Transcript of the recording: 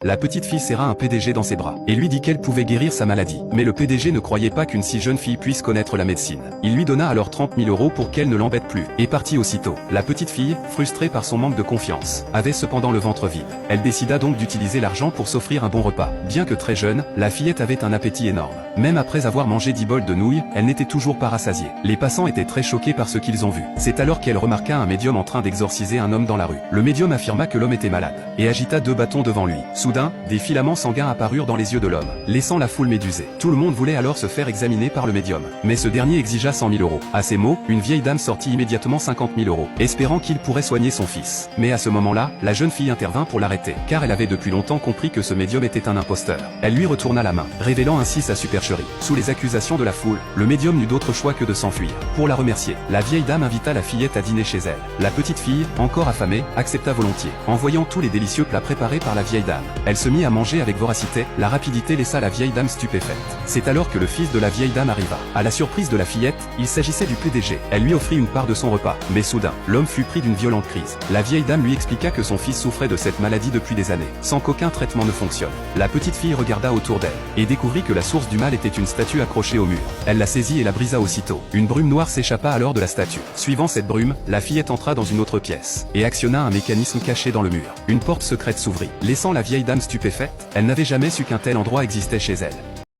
La petite fille serra un PDG dans ses bras et lui dit qu'elle pouvait guérir sa maladie. Mais le PDG ne croyait pas qu'une si jeune fille puisse connaître la médecine. Il lui donna alors 30 000 € pour qu'elle ne l'embête plus, et partit aussitôt. La petite fille, frustrée par son manque de confiance, avait cependant le ventre vide. Elle décida donc d'utiliser l'argent pour s'offrir un bon repas. Bien que très jeune, la fillette avait un appétit énorme. Même après avoir mangé 10 bols de nouilles, elle n'était toujours pas rassasiée. Les passants étaient très choqués par ce qu'ils ont vu. C'est alors qu'elle remarqua un médium en train d'exorciser un homme dans la rue. Le médium affirma que l'homme était malade, et agita 2 bâtons devant lui. Soudain, des filaments sanguins apparurent dans les yeux de l'homme, laissant la foule médusée. Tout le monde voulait alors se faire examiner par le médium, mais ce dernier exigea 100 000 €. À ces mots, une vieille dame sortit immédiatement 50 000 €, espérant qu'il pourrait soigner son fils. Mais à ce moment-là, la jeune fille intervint pour l'arrêter, car elle avait depuis longtemps compris que ce médium était un imposteur. Elle lui retourna la main, révélant ainsi sa supercherie. Sous les accusations de la foule, le médium n'eut d'autre choix que de s'enfuir. Pour la remercier, la vieille dame invita la fillette à dîner chez elle. La petite fille, encore affamée, accepta volontiers. En voyant tous les délicieux plats préparés par la vieille dame, elle se mit à manger avec voracité. La rapidité laissa la vieille dame stupéfaite. C'est alors que le fils de la vieille dame arriva. À la surprise de la fillette, il s'agissait du PDG. Elle lui offrit une part de son repas. Mais soudain, l'homme fut pris d'une violente crise. La vieille dame lui expliqua que son fils souffrait de cette maladie depuis des années, sans qu'aucun traitement ne fonctionne. La petite fille regarda autour d'elle, et découvrit que la source du mal était une statue accrochée au mur. Elle la saisit et la brisa aussitôt. Une brume noire s'échappa alors de la statue. Suivant cette brume, la fillette entra dans une autre pièce, et actionna un mécanisme caché dans le mur. Une porte secrète s'ouvrit, laissant la vieille dame stupéfaite. Elle n'avait jamais su qu'un tel endroit existait chez elle.